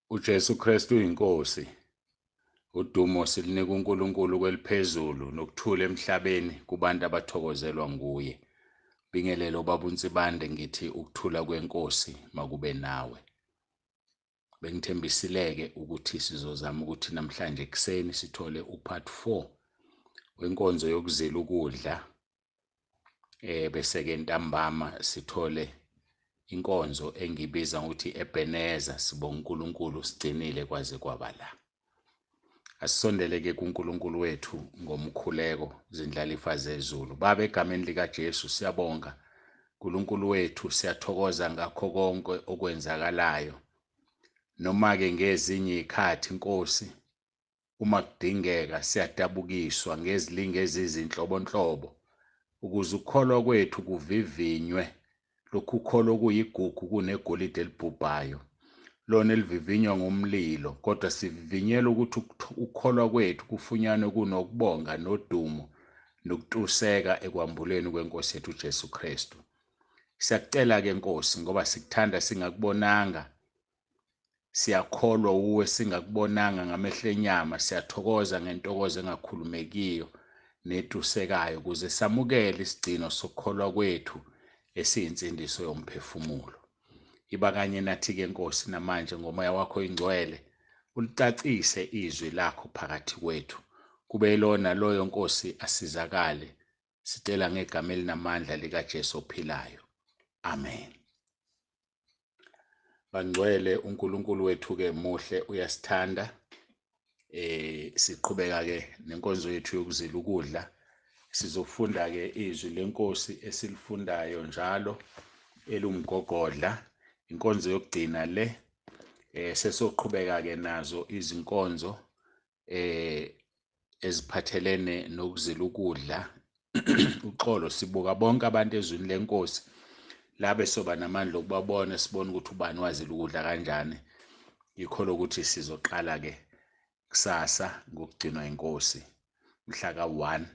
uJesu Kristu uyinkosi. Udumo silinika uNkulunkulu kweliphezulu nokuthula emhlabeni kubantu abathokozelwa nguye. Bingelelo baba uNsibande ngithi ukuthula kwenkosi makube nawe. Bengithembisileke ukuthi sizozama ukuthi namhlanje ekseni sithole upart 4 wenkonzo yokuzila ukudla. Bese ke ntambama sithole inkonzo engibiza ukuthi Ebeneza, sibonga uNkulunkulu sigcinile kwaze kwaba la. Asisondeleke kuNkulunkulu wethu ngomkhuleko zindlalifa zezulu. Baba, egameni lika Jesu siyabonga uNkulunkulu wethu, siyathokoza ngakho konke okwenzakalayo. Noma ke ngezinye izikhathi Nkosi, uma kudingeka siyadabukiswa ngezilingo ezizinhlobonhlobo ukuze ukukholwa kwethu kuvivinywe. Lokhu ukholo kuyigugu kunegolide elibhubhayo, lona elivivinywa ngomlilo, kodwa sivivinyela ukuthi ukukholwa kwethu kufunyanwe kunokubonga nodumo nokutuseka ekwambuleni kwenkosi yethu uJesu Kristu. Siyakucela ke Nkosi, ngoba sikuthanda singakubonanga, siyakholwa uwe singakubonanga ngamehlo enyama, siyathokoza ngentokozo engakhulumekiyo netusekayo ukuze samukele isigcino sokukholwa kwethu esiyinsindiso yomphefumulo. Iba kanye nathi-ke Nkosi namanje ngomoya wakho ingcwele ulicacise izwi lakho phakathi kwethu. Kube yilona loyo Nkosi asizakale. Sicela ngegama elinamandla likaJesu ophilayo. Amen. Bangcwele, uNkulunkulu wethu-ke muhle, uyasithanda. Siqhubeka-ke nenkonzo yethu yokuzila ukudla. Sizofunda-ke izwi lenkosi esilifundayo njalo elumgogodla. Inkonzo yokugcina le sesoqhubeka-ke nazo izinkonzo eziphathelene nokuzila ukudla. Uxolo sibuka bonke abantu ezwini lenkosi labe soba namandla okubabona, sibone ukuthi ubani wazila ukudla kanjani. Yikho lokuthi sizoqala-ke kusasa ngokugcinwa inkosi mhla ka-1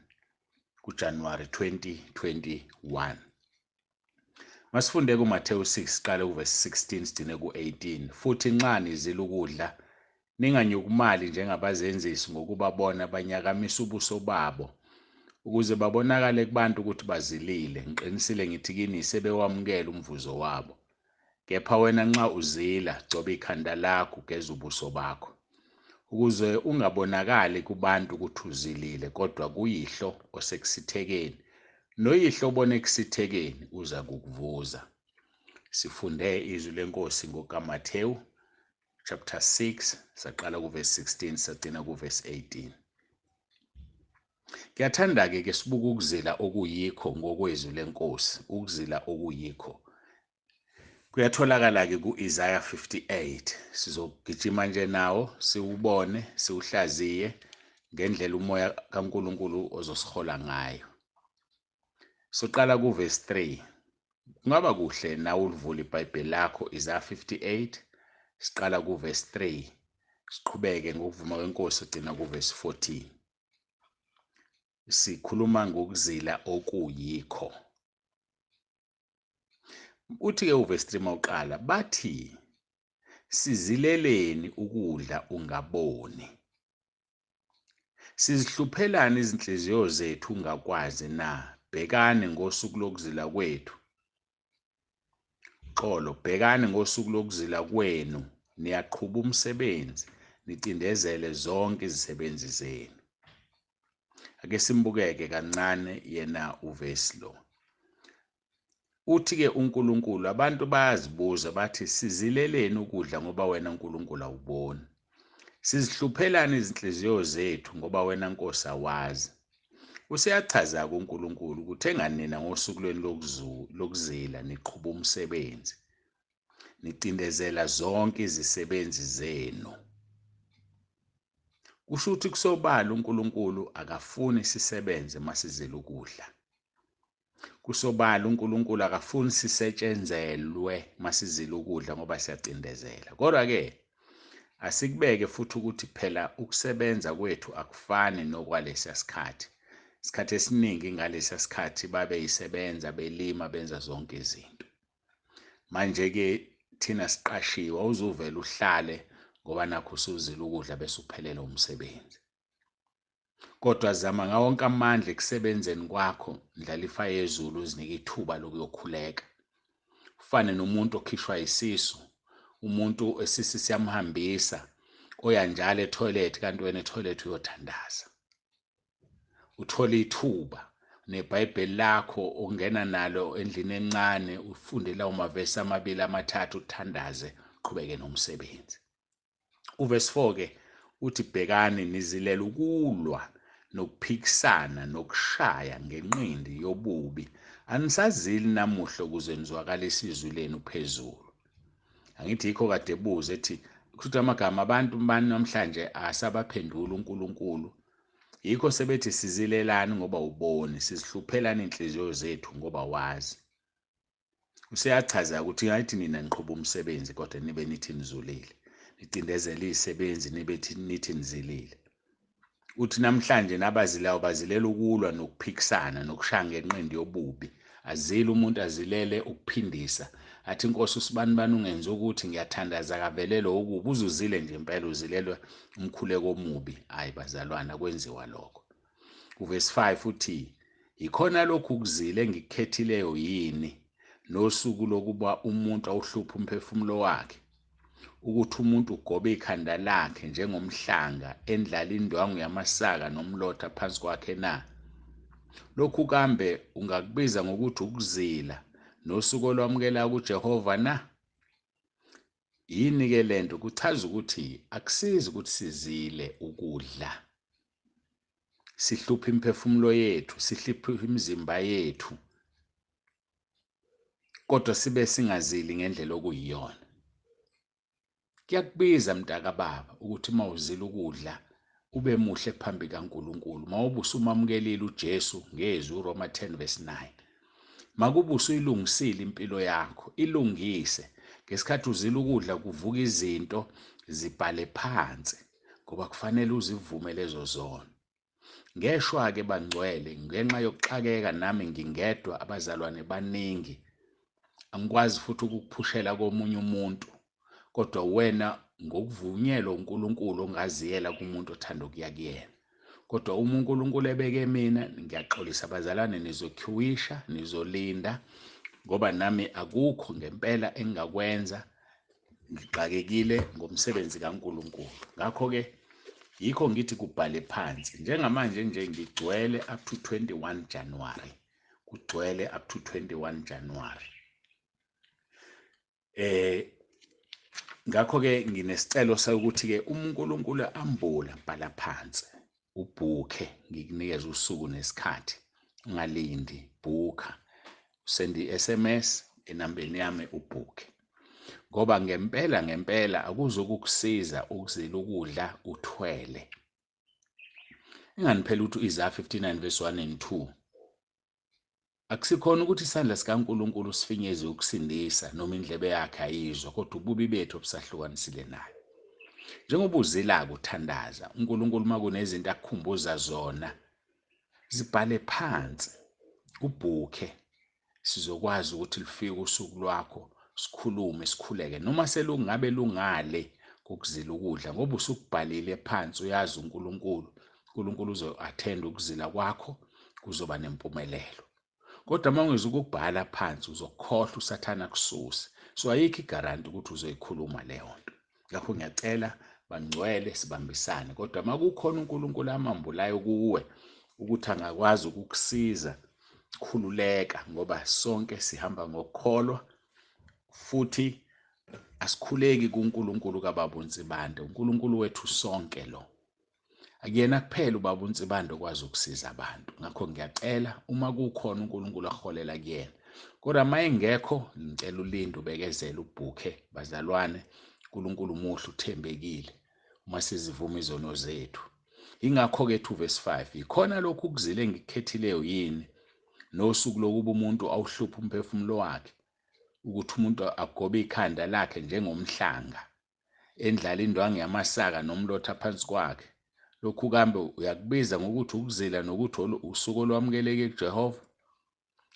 kuJanuwari 2021. Masifunde kuMathewu 6 siqale uvesi 16 sigcine ku-18. Futhi nxa nizila ukudla ninganyukumali njengabazenzisi ngokubabona banyakamisa ubuso babo ukuze babonakale kubantu ukuthi bazilile. Ngiqinisile ngithi kini sebewamukela umvuzo wabo. Kepha wena nxa uzila, gcoba ikhanda lakho, ugeze ubuso bakho, ukuze ungabonakali kubantu ukuthi uzilile, kodwa kuyihlo osekusithekeni. Noyihlo obone ekusithekeni uza kukuvuza. Sifunde izwi lenkosi ngokaMathewu chapter 6 saqala kuvesi 16 sagcina kuvesi 18. Kuyathanda-ke ke sibuka ukuzila okuyikho ngokwezwi lenkosi. Ukuzila okuyikho kuyatholakala-ke ku-Isaiah 58. Sizogijima nje nawo siwubone, siwuhlaziye ngendlela umoya kaNkulunkulu ozosihola ngayo. Soqala kuvesi 3. Kungaba kuhle nawe ulivula iBhayibheli lakho, Isaiah 58 siqala kuvesi 3 siqhubeke ngokuvuma kwenkosi sigcina kuvesi 14. Sikhuluma ngokuzila okuyikho. Uthi-ke uvesi 3 mawuqala, bathi sizileleni ukudla ungaboni, sizihluphelani izinhliziyo zethu ungakwazi na? Bhekani ngosuku lokuzila kwethu. Xolo, bhekani ngosuku lokuzila kwenu, niyaqhuba umsebenzi, nicindezele zonke izisebenzi zenu. Ake simbukeke kancane yena uvesi lo. Uthi-ke uNkulunkulu, abantu bayazibuza bathi sizileleni ukudla ngoba wena Nkulunkulu awuboni. Sizihluphelani izinhliziyo zethu ngoba wena Nkosi awazi. Useyachaza-ke uNkulunkulu ukuthi enganina ngosuku lweni lokuzila niqhuba umsebenzi, nicindezela zonke izisebenzi zenu. Kusho ukuthi kusobala uNkulunkulu akafuni sisebenze masizila ukudla. Kusobala uNkulunkulu akafuni sisetshenzelwe masizila ukudla ngoba siyacindezela. Kodwa-ke asikubeke futhi ukuthi phela ukusebenza kwethu akufani nokwalesiya sikhathi. Isikhathi esiningi ngalesiya sikhathi babe yisebenza, belima, benza zonke izinto. Manje-ke thina siqashiwe, awuzuvela uhlale ngoba nakho usuzila ukudla bese uphelele umsebenzi. Kodwa zama ngawo wonke amandla ekusebenzeni kwakho, ndlalifa yezulu uzinike ithuba lokuyokhuleka. Ufane nomuntu okhishwa isisu, umuntu esisi siyamhambisa, oya njalo ethoyilethi kanti wena ethoyilethi uyothandaza. Uthole ithuba neBhayibheli lakho ungena nalo endlini encane, ufunde lawo mavesi amabili amathathu, uthandaze, uqhubeke nomsebenzi. Uvesi 4-ke uthi bhekani nizilela ukulwa nokuphikisana nokushaya ngenqindi yobubi. Anisazili namuhla ukuze nizwakale isizwi lenu phezulu. Angithi yikho kade ebuza ethi kusho amagama abantu bani namhlanje asabaphendula uNkulunkulu. Yikho sebethi sizilelani ngoba uboni, sizihluphelana inhliziyo zethu ngoba wazi. Useyachaza ukuthi ngathi nina niqhubha umsebenzi kodwa nibe nithi nizulile. Nicindezela izisebenzi nithi nizilile. Uthi namhlanje nabazilayo bazilela ukulwa nokuphikisana nokushaya ngenqindi yobubi. Azile umuntu azilele ukuphindisa. Athi Nkosi usibani bani ungenza ukuthi ngiyathandaza kavelele okubi. Uzuzile nje impela uzilelwe umkhuleko omubi. Hayi bazalwana kwenziwa lokho. Uvesi 5 uthi ikhona lokhu ukuzila engikukhethileyo yini nosuku lokuba umuntu awuhluphe umphefumulo wakhe, ukuthi umuntu ugobe ikhanda lakhe njengomhlanga endlala indwangu yamasaka nomlotha phansi kwakhe na? Lokhu kambe ungakubiza ngokuthi ukuzila nosuku olwamukela kuJehova na? Yini-ke lento kuchaza ukuthi akusizi ukuthi sizile ukudla, sihluphe imphefumulo yethu, sihluphe imizimba yethu, kodwa sibe singazili ngendlela okuyiyona. Kuyakubiza mntaka baba ukuthi mawuzila ukudla ube muhle phambi kaNkulunkulu. Mawube usumamukelile uJesu ngezwi uRoma 10:9. Makube usuyilungisile impilo yakho, ilungise. Ngesikhathi uzila ukudla kuvuka izinto zibhale phansi ngoba kufanele uzivume lezo zona. Ngeshwa-ke bangcwele, ngenxa yokuxakeka nami ngingedwa, abazalwane baningi, angikwazi futhi ukukuphushela komunye umuntu, kodwa wena ngokuvunyelwa uNkulunkulu ongaziyela kumuntu othanda ukuya kuyena. Kodwa uma uNkulunkulu ebeke mina, ngiyaxolisa bazalwane, nizokhuwisha, nizolinda, ngoba nami akukho ngempela engingakwenza, ngixakekile ngomsebenzi kaNkulunkulu. Ngakho-ke yikho ngithi kubhale phansi. Njengamanje nje ngigcwele up to 21 January. Kugcwele up to 21 January. Ngakho-ke nginesicelo sokuthi-ke uNkulunkulu ambula, bhala phansi, ubhukhe, ngikunikeza usuku nesikhathi, ungalindi, bhukha, sendi i-SMS enambeni yami ubhukhe. Ngoba ngempela akuzokukusiza ukuzila ukudla uthwele. Ingani phela uthi Isaiah 59:1-2. Akusikhona ukuthi isandla sikaNkulunkulu sifinyeze ukusindisa noma indlebe yakhe ayizwa, kodwa ububi bethu obusahlukanisile naye. Njengoba uzila-ke uthandaza, uNkulunkulu uma kunezinto akukhumbuza zona, zibhale phansi, ubhukhe, sizokwazi ukuthi lifike usuku lwakho, sikhulume, sikhuleke, noma selungabe lungale kokuzila ukudla, ngoba usukubhalile phansi, uyazi uNkulunkulu uzo-athenda ukuzila kwakho, kuzoba nempumelelo. Kodwa uma ungeza ukubhala phansi uzokhohlwa, usathana kususe. So ayikho igaranti ukuthi uzoyikhuluma leyo nto. Ngakho ngiyacela bangcwele sibambisane, kodwa uma kukhona uNkulunkulu amambulayo kuwe ukuthi angakwazi ukukusiza, khululeka, ngoba sonke sihamba ngokukholwa futhi asikhuleki kuNkulunkulu kaBaba uNsibande. uNkulunkulu wethu sonke lo. Akuyena kuphela uBaba uNsibande okwazi ukusiza abantu. Ngakho ngiyacela uma kukhona uNkulunkulu aholela kuyena. Kodwa uma engekho, ngicela ulinde, ubekezele, ubhukhe bazalwane. uNkulunkulu muhle, uthembekile uma sizivuma izono zethu. Ingakho-ke 2:5, ikhona lokhu ukuzila engikukhethileyo yini nosuku lokuba umuntu awuhluphe umphefumulo wakhe, ukuthi umuntu agobe ikhanda lakhe njengomhlanga endlala indwangu yamasaka nomlotha phansi kwakhe. Lokhu kambe uyakubiza ngokuthi ukuzila nokuthi usuku olwamukeleke kuJehova?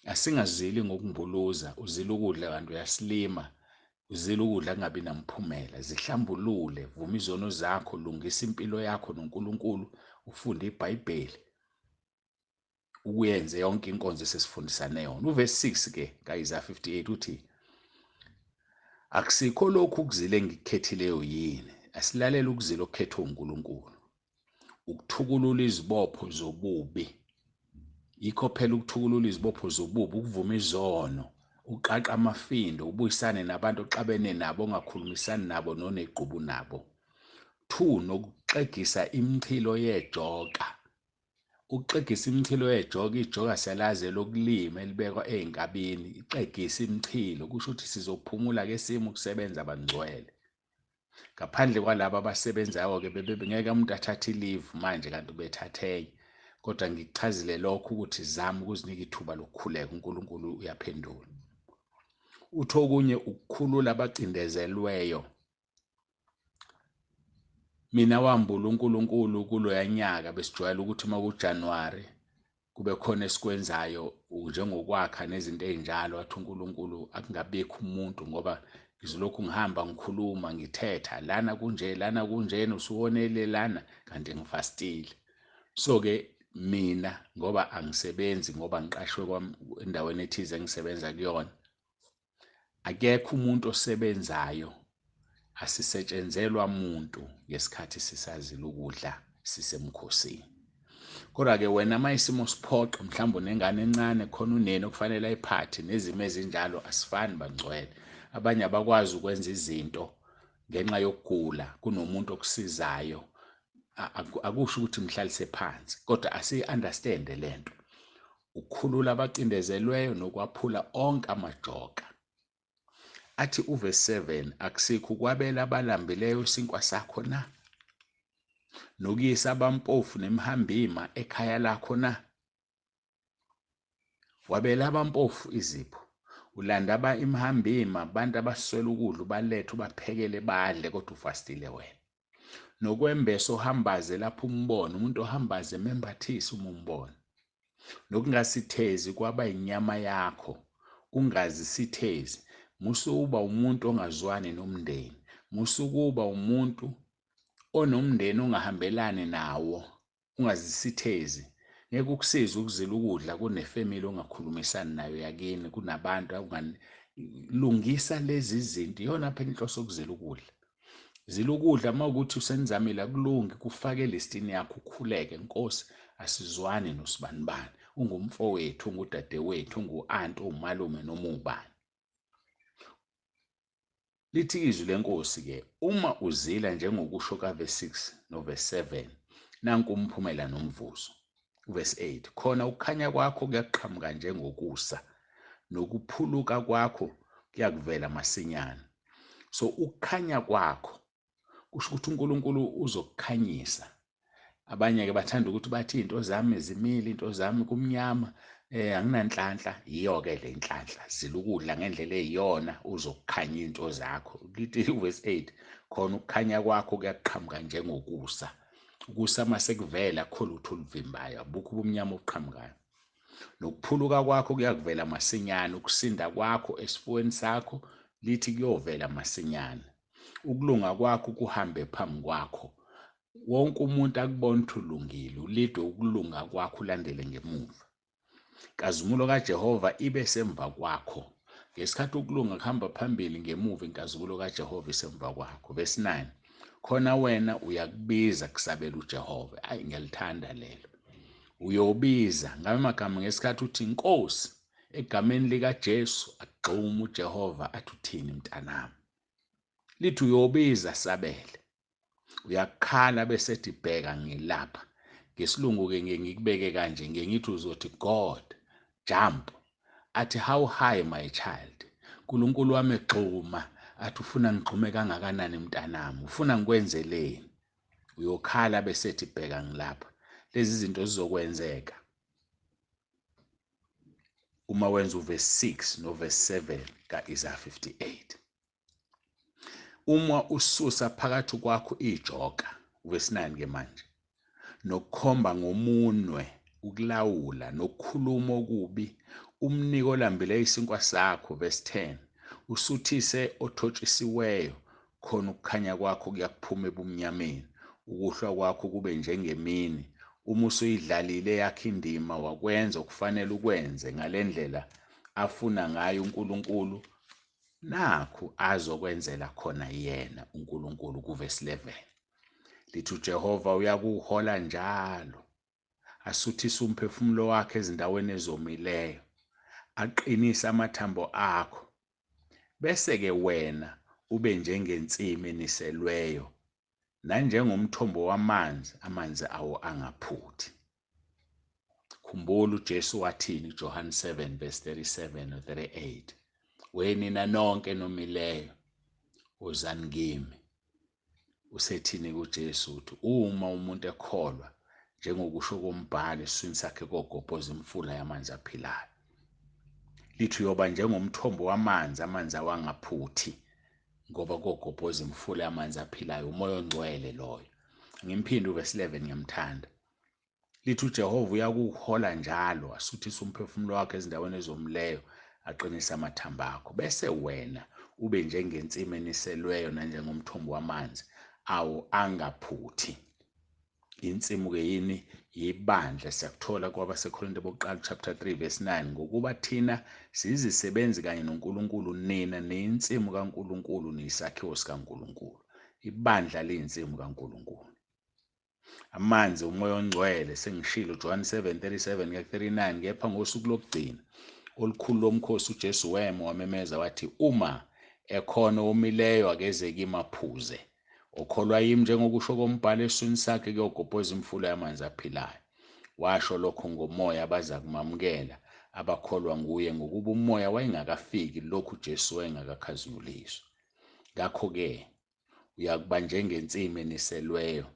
Asingazili ngokumbuluza, uzila ukudla kanti uyasilima. uzile ukudla kungabi namphumela, zihlambulule, vuma izono zakho, lungisa impilo yakho noNkulunkulu, ufunde iBhayibheli, ukuyenze yonke inkonzo esesifundisane yona. Uvesi 6 ke kaIsaya 58 uthi, akusikho lokhu ukuzila engikukhethileyo yini, asilalela ukuzila okukhethwe uNkulunkulu, ukuthukulula izibopho zobubi. Yikho phela ukuthukulula izibopho zobubi, ukuvuma izono, uqaqa amafindo, ubuyisane nabantu oxabene nabo, ongakhulumisani nabo nonequbu nabo. 2, nokuxegisa imichilo yejoka. Ukuxegisa imichilo yejoka, ijoka siyalazi lokulima elibekwa ey'nkabini, ixegisa imichilo, kusho ukuthi sizophumula ke simo ukusebenza abangcwele. Ngaphandle kwalabo abasebenzayo-ke ngeke umuntu athathe i-leave manje kanti ubethathenye. Kodwa ngikuchazile lokho ukuthi zama ukuzinika ithuba lokukhuleka, uNkulunkulu uyaphendula. Uthi okunye ukukhulula abacindezelweyo. Mina wambula uNkulunkulu kuloya nyaka besijwayele ukuthi uma kuJanuwari kube khona esikwenzayo njengokwakha nezinto ey'njalo, wathi uNkulunkulu akungabikho umuntu ngoba ngizolokhu ngihamba ngikhuluma ngithetha lana kunje lana kunjena, usuwonele lana kanti ngifastile. So-ke mina ngoba angisebenzi, ngoba ngiqashwe kwami endaweni ethize engisebenza kuyona, akekho umuntu osebenzayo, asisetshenzelwa muntu ngesikhathi sisazila ukudla sisemkhosini. Kodwa-ke wena uma isimo siphoqa, mhlawumbe unengane encane, khona unene okufanele ayiphathe, nezimo ezinjalo asifani bangcwele. Abanye abakwazi ukwenza izinto ngenxa yokugula, kunomuntu okusizayo. Akusho ukuthi mhlalise phansi, kodwa asi-understande lento. Ukukhulula abacindezelweyo nokwaphula onke amajoka. Athi uvesi 7, akusikho ukwabela abalambileyo isinkwa sakho na? Nokuyisa abampofu nemihambima ekhaya lakho na? Wabela abampofu izipho, ulanda imihambima, abantu abaswela ukudla ubalethe ubaphekele badle, kodwa ufastile wena. Nokwembesa uhambaze lapho umbona, umuntu ohambaze membathise uma umbona. Nokungasithezi kwaba inyama yakho, ungazisithezi. Musuba umuntu ongazwani nomndeni, musukuba umuntu onomndeni ongahambelani nawo, ungazisithezi. Ngeke ukusiza ukuzila ukudla kunefamily ongakhulumisani nayo yakini, kunabantu lungisa lezi zinto. Iyona phela inhloso yokuzila ukudla. Zila ukudla uma ukuthi usenizamile akulungi, kufake elistini yakho, ukhuleke. Nkosi, asizwani nosibanibani, ungumfowethu, ungudadewethu, ungu-anti, uwumalume noma ubani. Lithi izwi leNkosi-ke, uma uzila njengokusho kavesi 6 novesi 7, nanku umphumela nomvuzo. Uvesi 8, khona ukukhanya kwakho kuyaqhamuka njengokusa, nokuphuluka kwakho kuyakuvela masinyane. So ukukhanya kwakho kusho ukuthi uNkulunkulu uzokukhanyisa. Abanye-ke bathanda ukuthi bathi into zami zimile, into zami kumnyama, anginanhlanhla. Yiyo-ke le nhlanhla, zila ukudla ngendlela eyiyona uzokukhanya into zakho. Lithi uvesi 8, khona ukukhanya kwakho kuyaqhamuka njengokusa. Ukusa mase kuvela akho lutho oluvimbayo, abukho ubumnyama obuqhamukayo. Nokuphuluka kwakho kuyakuvela masinyane, ukusinda kwakho esifweni sakho lithi kuyovela masinyane. Ukulunga kwakho kuhambe phambi kwakho, wonke umuntu akubona ukuthi ulungile, ulidwe ukulunga kwakho ulandele ngemuva. Inkazimulo kaJehova ibe semva kwakho. Ngesikhathi ukulunga kuhamba phambili, ngemuva inkazimulo kaJehova isemva kwakho. Vesi 9, khona wena uyakubiza kusabela uJehova. Ayi, ngiyalithanda lelo. Uyobiza ngame magama ngesikhathi uthi Nkosi, egameni likaJesu agxume uJehova athi uthini mntanami. Lithi uyobiza sabele. Uyakhala bese ethi bheka ngilapha. NgesiLungu-ke ngikubeke kanje, ngithi uzothi God, jump. Athi how high my child? uNkulunkulu wami egxuma, athi ufuna ngigxume kangakanani mntanami? Ufuna ngikwenzeleni? Uyokhala bese ethi bheka ngilapha. Lezi zinto zizokwenzeka uma wenza uvesi 6 novesi 7 kaIsaya 58. Uma ususa phakathi kwakho ijoka, uvesi 9-ke manje, nokukhomba ngomunwe, ukulawula, nokukhuluma okubi, umnike olambileyo isinkwa sakho, vesi 10, usuthise othotshisiweyo, khona ukukhanya kwakho kuyakuphuma ebumnyameni, ukuhlwa kwakho kube njengemini. Uma usuyidlalile yakho indima, wakwenza okufanele ukwenze ngale ndlela afuna ngayo uNkulunkulu, nakhu azokwenzela khona yena uNkulunkulu. Kuvesi 11 lithi uJehova uyakuhola njalo, asuthise umphefumulo wakhe ezindaweni ezomileyo, aqinise amathambo akho. Bese-ke wena ube njengensimi eniselweyo, nanjengomthombo wamanzi, amanzi awo angaphuthi. Khumbula uJesu wathini, John 7 verse 37 no 38, wenina nonke nomileyo wozani kimi. Usethini kuJesu uthi uma umuntu ekholwa, njengokusho kombhalo, esiswini sakhe kogobhoza imfula yamanzi aphilayo. Lithi uyoba njengomthombo wamanzi, amanzi awangaphuthi, ngoba kogobhoza imfula yamanzi aphilayo, umoya ongcwele loyo. Ngimphinde uvesi 11 ngiyamthanda. Lithi uJehova uyakuhola njalo, asuthise umphefumulo wakhe ezindaweni ezomileyo, aqinise amathambo akho. Bese wena ube njengensimi eniselweyo, nanjengomthombo wamanzi awo angaphuthi. Insimu-ke yini? Yibandla. Siyakuthola kwabaseKorinte bokuqala chapter 3 verse 9, ngokuba thina sizisebenzi kanye noNkulunkulu, nina niyinsimu kaNkulunkulu, niyisakhiwo sikaNkulunkulu. Ibandla liyinsimu kaNkulunkulu. Amanzi, umoya ongcwele, sengishilo John 7:37-39, kepha ngosuku lokugcina olukhulu loMkhosi uJesu wema wamemeza wathi, uma ekhona omileyo akeze kimi aphuze. Okholwa yimi, njengokusho kombhalo, esiswini sakhe kuyogobhoza imfula yamanzi aphilayo. Washo lokho ngomoya abaza kumamukela abakholwa nguye, ngokuba umoya wayengakafiki, lokhu uJesu wayengakakhazimuliswa. Ngakho-ke uyakuba njengensimi eniselweyo,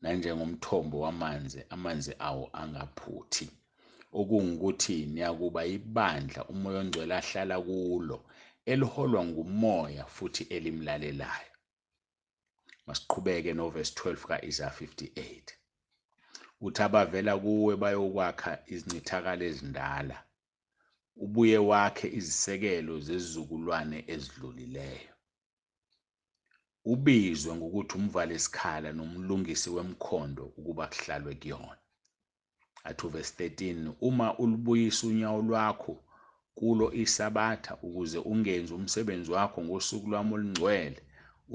nanjengomthombo wamanzi, amanzi awo angaphuthi. Okungukuthi niyakuba ibandla umoya ongcwele ahlala kulo, eliholwa ngumoya futhi elimlalelayo. Masiqhubeke novesi 12 ka-Isaiah 58. Uthi abavela kuwe bayokwakha izincithakalo ezindala, ubuye wakhe izisekelo zezizukulwane ezidlulileyo. Ubizwe ngokuthi umvalisikhala nomlungisi wemkhondo, ukuba kuhlalwe kuyona. Athi uvesi 13, uma ulubuyisa unyawo lwakho kulo isabatha, ukuze ungenzi umsebenzi wakho ngosuku lwami olungcwele,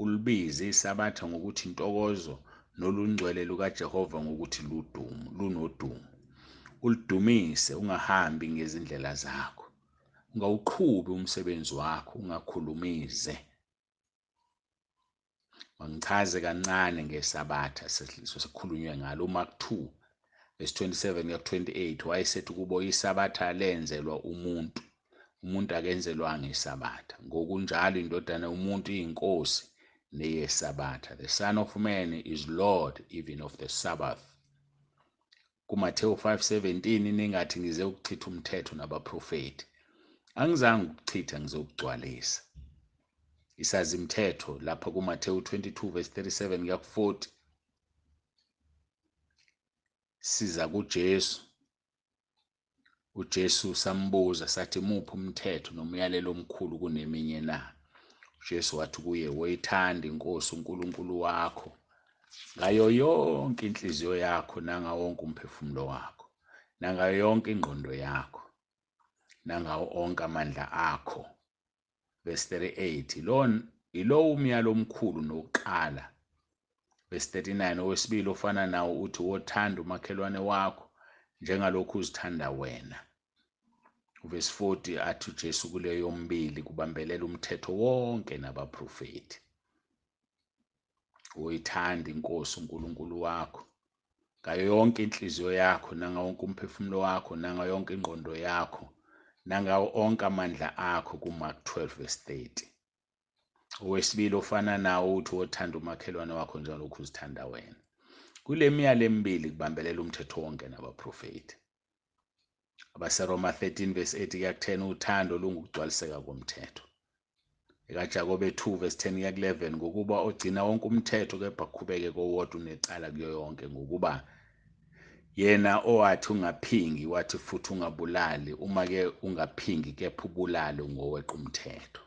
ulubize isabatha ngokuthi intokozo, nolungcwele lukaJehova ngokuthi lunodumo. Uludumise, ungahambi ngezindlela zakho, ungawuqhubi umsebenzi wakho, ungakhulumize. Mangichaze kancane ngesabatha sesikhulunywe ngalo. Mark 2 verse 27-28, wayesethi kubo, isabatha lenzelwa umuntu, umuntu akenzelwanga isabatha. Ngokunjalo indodana yomuntu iyinkosi neyesabatha. The Son of Man is Lord even of the Sabbath. KuMathewu 5:17, ningathi ngize ukuchitha umthetho nabaprofeti. Angizange ukuchitha, ngizokugcwalisa. Isazimthetho lapha kuMathewu 22 verse 37-40. Siza kuJesu, uJesu sambuza sathi, muphi umthetho nomyalelo omkhulu kuneminye na? uJesu wathi kuye, woyithanda iNkosi uNkulunkulu wakho ngayo yonke inhliziyo yakho, nangawo wonke umphefumulo wakho, nangayo yonke ingqondo yakho, nangawo onke amandla akho. Verse 38, ilo umyalo omkhulu nokuqala. Verse 39, owesibili ofana nawo uthi, wothanda umakhelwane wakho njengalokhu uzithanda wena. Verse 40 athi uJesu kuleyo yombili kubambelela umthetho wonke nabaprofeti. Uyithanda iNkosi uNkulunkulu wakho ngayo yonke inhliziyo yakho, nangawo wonke umphefumulo wakho, nangayo yonke ingqondo yakho, nangawo onke amandla akho, kuMark 12 verse 30. Owesibili ofana nawo uthi, wothanda umakhelwane wakho njengalokhu uzithanda wena. Kule miyalo emibili kubambelela umthetho wonke nabaprofeti. AbaseRoma 13 verse 8-10, uthando lungukugcwaliseka komthetho. EkaJakobe 2 verse 10-11, ngokuba ogcina wonke umthetho kepha kuqhubeke kowodwa unecala kuyo yonke, ngokuba yena owathi ungaphingi wathi futhi ungabulali, uma-ke ungaphingi kepha ubulale, ngoweqa umthetho.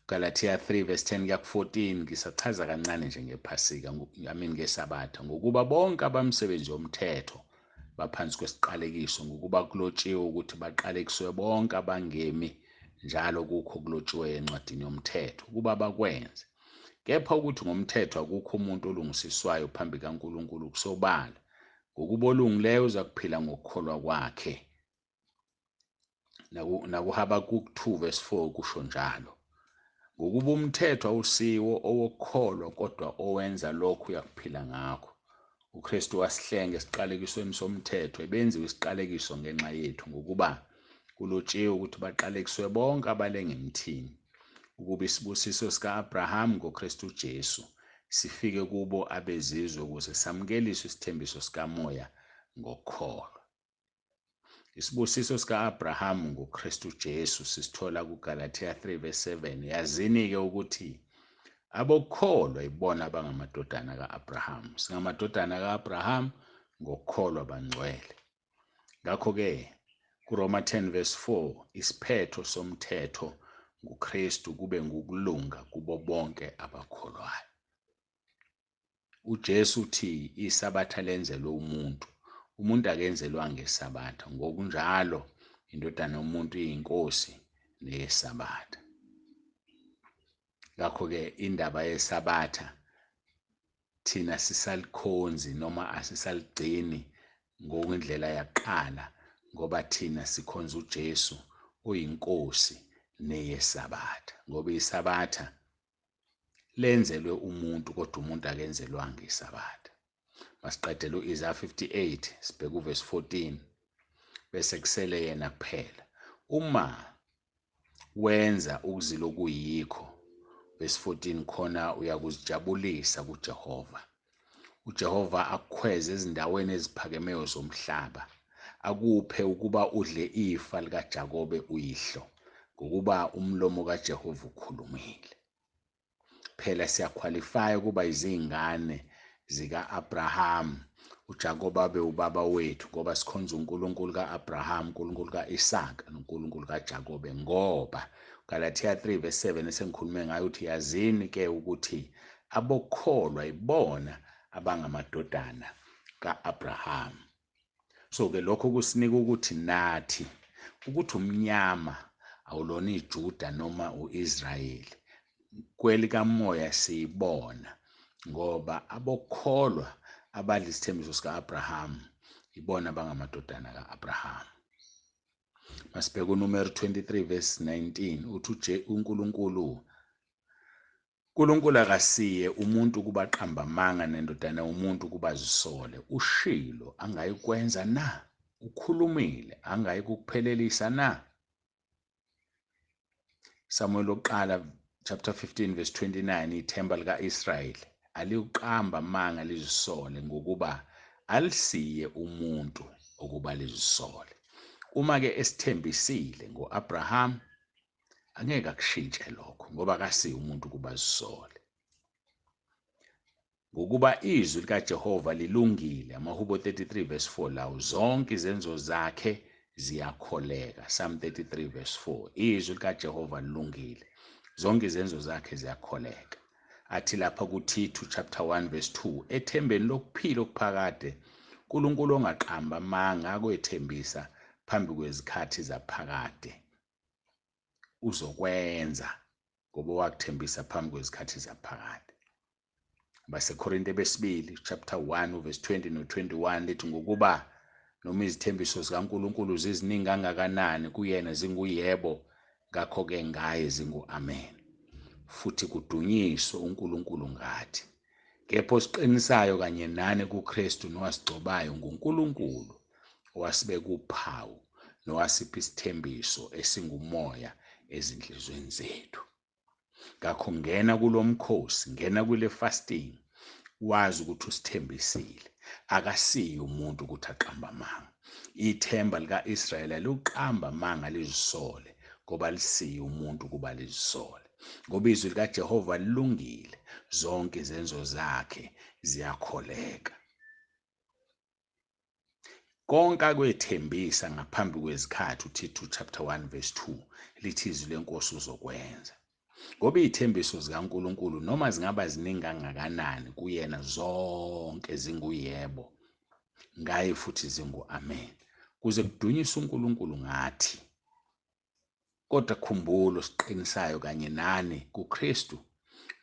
Galatia 3 verse 10 kuya ku14 ngisachaza kancane nje ngephasika ngesabatha ngokuba bonke abamsebenzi womthetho baphansi kwesiqalekiso ngokuba kulotshiwe ukuthi baqalekiswe bonke abangemi njalo kukho kulotshiwe encwadini yomthetho ukuba bakwenze. Kepha ukuthi ngomthetho akukho umuntu olungisiswayo phambi kaNkulunkulu kusobala, ngokuba olungileyo uza kuphila ngokukholwa kwakhe. NakuHabakuk 2 verse 4 kusho njalo. Ngokuba umthetho awusiwo owokukholwa kodwa owenza lokhu uyakuphila ngakho. UKristu wasihlenga esiqalekisweni somthetho ebenziwe isiqalekiso ngenxa yethu ngokuba kulotshiwe ukuthi baqalekiswe bonke abalenga emthini, ukuba isibusiso sika-Abraham ngoKristu Jesu sifike kubo abezizwe ukuze samukeliswe isithembiso sikamoya ngokukholwa. Isibusiso sika-Abraham ngoKristu Jesu sisithola kuGalatia 3 verse 7. Yazini-ke ukuthi abokukholwa ibona abangamadodana ka-Abraham. Singamadodana ka-Abraham ngokukholwa bangcwele. Ngakho-ke kuRoma 10 verse 4 isiphetho somthetho nguKristu kube ngukulunga kubo bonke abakholwayo. uJesu uthi isabatha lenzelwe umuntu akenzelwa ngesabatha, ngokunjalo indodana yomuntu iyinkosi neyesabatha. Ngakho-ke indaba yesabatha thina sisalikhonzi noma asisaligcini ngokwendlela yaqala ngoba thina sikhonza uJesu oyinkosi neyesabatha, ngoba isabatha lenzelwe umuntu kodwa umuntu akenzelwanga isabatha. Masiqedele u-Isaiah 58 sibheka uverse 14 bese kusele yena kuphela. Uma wenza ukuzila okuyikho, verse 14, khona uyakuzijabulisa kuJehova. uJehova akukhweze ezindaweni eziphakemeyo zomhlaba, akuphe ukuba udle ifa likaJakobe uyihlo, ngokuba umlomo kaJehova ukhulumile. Phela siyakhwalifaya ukuba izingane zika-Abraham, uJakobe abe ubaba wethu, ngoba sikhonza uNkulunkulu ka-Abraham, uNkulunkulu ka-Isaka noNkulunkulu kaJakobe. Ngoba Galatia 3 verse 7 esengikhulume ngayo uthi yazini-ke ukuthi abokukholwa ibona abangamadodana ka-Abraham. So-ke lokho kusinika ukuthi nathi ukuthi umnyama awulona iJuda noma u-Israyeli, kwelikamoya siyibona ngoba abokukholwa abadla isithembiso sika-Abraham ibona abangamadodana ka-Abraham. Masibheka uNumeri 23 verse 19 uthi uNkulunkulu akasiye umuntu kuba aqamba amanga nendodana yomuntu kuba azisole. Ushilo angayikwenza na? Ukhulumile angayikuphelelisa na? Samuel oqala chapter 15 verse 29 ithemba lika-Israyeli aliwuqamba amanga lizisole ngokuba alisiye umuntu ukuba lizisole. Uma-ke esithembisile ngo-Abraham angeke akushintshe lokho ngoba akasiye umuntu kuba azisole. Ngokuba izwi likaJehova lilungile, amaHubo 33 verse 4, lawo zonke izenzo zakhe ziyakholeka. Psalm 33 verse 4, izwi likaJehova lilungile, zonke izenzo zakhe ziyakholeka. Athi lapha kuThithu chapter 1 verse 2, ethembeni lokuphila okuphakade uNkulunkulu ongaqamba amanga akwethembisa phambi kwezikhathi zaphakade uzokwenza ngoba wakuthembisa phambi kwezikhathi zaphakade. BaseKorinte besibili chapter 1 verse 20 no-21 lithi ngokuba noma izithembiso zikaNkulunkulu ziziningi kangakanani kuyena zinguyebo, ngakho-ke ngaye zingu-amen, futhi kudunyiswe uNkulunkulu ngathi. Kepha osiqinisayo kanye nani kuKristu nowasigcobayo nguNkulunkulu, owasibeka uphawu nowasipha isithembiso esingumoya ezinhlizweni zethu. Ngakho ngena kuloMkhosi, ngena kule fasting, wazi ukuthi usithembisile, akasiye umuntu ukuthi aqamba amanga. Ithemba lika-Israyeli aliwuqamba amanga lizisole ngoba lisiye umuntu kuba lizisole. Ngoba izwi likaJehova lilungile, zonke izenzo zakhe ziyakholeka. Konke akwethembisa ngaphambi kwezikhathi, uThithu chapter 1 verse 2, lithi izwi lenkosi uzokwenza. ngoba iy'thembiso zikaNkulunkulu noma zingaba ziningi kangakanani kuyena zonke zinguyebo, ngaye futhi zingu-amen, kuze kudunyiswe uNkulunkulu ngathi. Kodwa khumbula osiqinisayo kanye nani kuKristu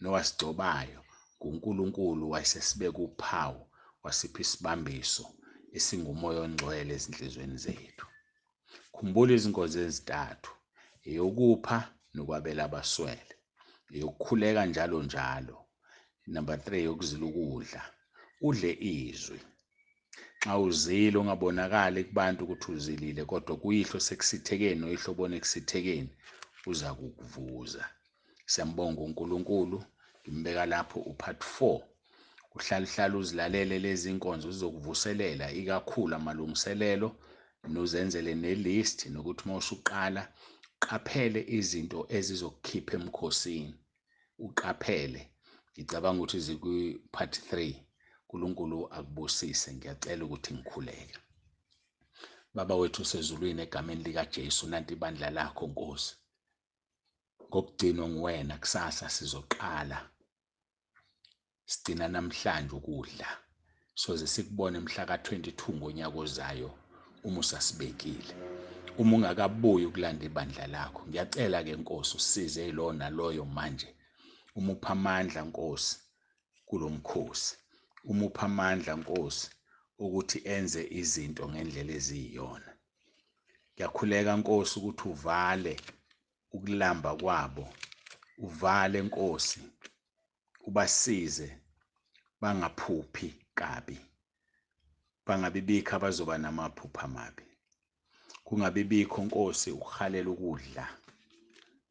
nowasigcobayo nguNkulunkulu wayesesibeka uphawu wasipha isibambiso esingumoya ongcwele ezinhlizweni zethu. Khumbula izinkonzo ezintathu, eyokupha nokwabela abaswele, eyokukhuleka njalo njalo. Number 3, eyokuzila ukudla, udle izwi. Nxa uzile ungabonakali kubantu ukuthi uzilile, kodwa kuyihlo sekusithekeni noyihlo obona ekusithekeni uza kukuvuza. Siyambonga uNkulunkulu, ngimbeka lapho u-part 4. Uhlale uzilalele lezi nkonzo zizokuvuselela ikakhulu amalungiselelo, nozenzele ne-list nokuthi uma usuqala uqaphele izinto ezizokukhipha emkhosini. Uqaphele. Ngicabanga ukuthi zikwi-part 3. uNkulunkulu akubusise. Ngiyacela ukuthi ngikhuleke. Baba wethu usezulwini, egameni likaJesu nanti ibandla lakho Nkosi. Ngokugcinwa nguwena kusasa sizoqala. Sigcina namhlanje ukudla. Soze sikubone mhla ka-22 ngonyaka ozayo uma usasibekile. Uma ungakabuyi ukulanda ibandla lakho, ngiyacela-ke Nkosi usisize yilo naloyo manje. Umupha amandla Nkosi kulo mkhosi. Umupha amandla Nkosi ukuthi enze izinto ngendlela eziyiyona. Ngiyakhuleka Nkosi ukuthi uvale ukulamba kwabo. Uvale Nkosi, ubasize bangaphuphi kabi. Bangabibikho abazoba namaphupha amabi. Kungabibikho Nkosi ukuhalela ukudla.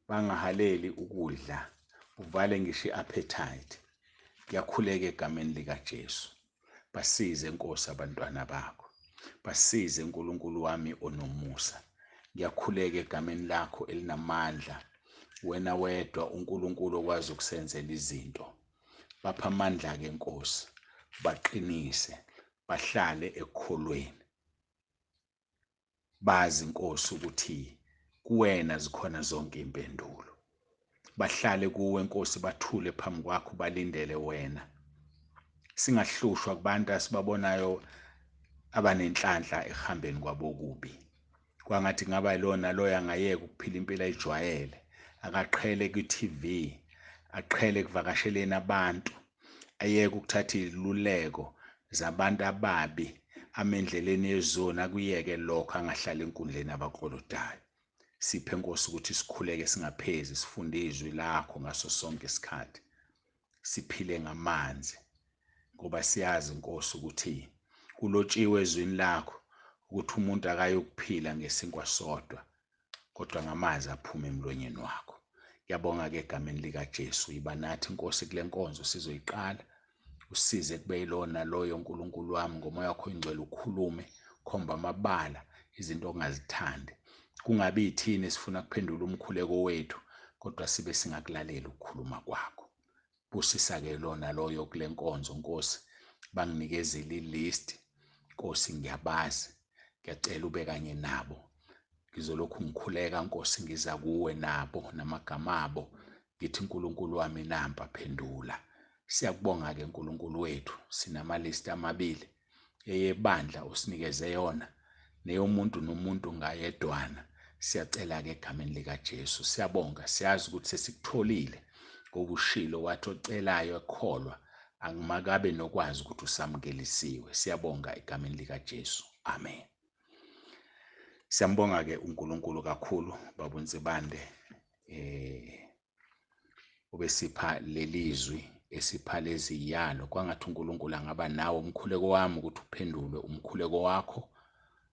Bangahaleli ukudla. Uvale ngisho i-appetite. Ngiyakhuleka egameni likaJesu. Basize Nkosi abantwana bakho. Basize uNkulunkulu wami onomusa. Ngiyakhuleka egameni lakho elinamandla. Wena wedwa uNkulunkulu okwazi ukusenzela izinto. Bapha amandla-ke Nkosi. Baqinise. Bahlale ekukholweni. Bazi Nkosi ukuthi kuwena zikhona zonke impendulo. Bahlale kuwe Nkosi, bathule phambi kwakho, balindele wena. Singahlushwa kubantu asibabonayo abanenhlanhla ehambeni kwabo kubi. Kwangathi ngaba ilona loyo angayeka ukuphila impilo ayijwayele, akaqhele ku-TV, aqhele kuvakasheleni abantu, ayeke ukuthatha iziluleko zabantu ababi, amendleleni yezona, akuyeke lokho, angahlali enkundleni abaklolodayo. Siphe Nkosi ukuthi sikhuleke singaphezi, sifunde izwi lakho ngaso sonke isikhathi. Siphile ngamanzi ngoba siyazi Nkosi ukuthi kulotshiwe ezwini lakho ukuthi umuntu akayokuphila ngesinkwa sodwa, kodwa ngamazi aphuma emlonyeni wakho. Ngiyabonga-ke egameni likaJesu. Yiba nathi Nkosi kule nkonzo sizoyiqala. Usize kube yilona loyo Nkulunkulu wami, ngomoya wakho oyingcwele ukhulume, khomba amabala, izinto ongazithandi. Kungabi yithini esifuna kuphendula umkhuleko wethu, kodwa sibe singakulalela ukukhuluma kwakho. Busisa-ke lona loyo kule nkonzo Nkosi. Banginikezile i-list Nkosi, ngiyabazi. Ngiyacela ube kanye nabo. Ngizolokhu ngikhuleka Nkosi, ngiza kuwe nabo namagama abo. Ngithi uNkulunkulu wami nampa phendula. Siyakubonga-ke uNkulunkulu wethu. Sinama-list 2. Eyebandla usinikeze yona, neyomuntu nomuntu ngayedwana. Siyacela-ke egameni likaJesu. Siyabonga, siyazi ukuthi sesikutholile ngoba ushilo wathi ocelayo ekholwa angumakabe nokwazi ukuthi usamukelisiwe. Siyabonga egameni likaJesu. Amen. Siyambonga-ke uNkulunkulu kakhulu, Baba uNsibande, obesipha lelizwi, esipha lezi yalo. Kwangathi uNkulunkulu angaba nawe umkhuleko wami ukuthi uphendule umkhuleko wakho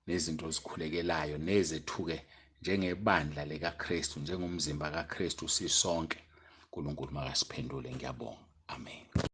nezinto ozikhulekelayo nezethuke njengebandla likaKristu, njengomzimba kaKristu sisonke. uNkulunkulu makasiphendule. Ngiyabonga. Amen.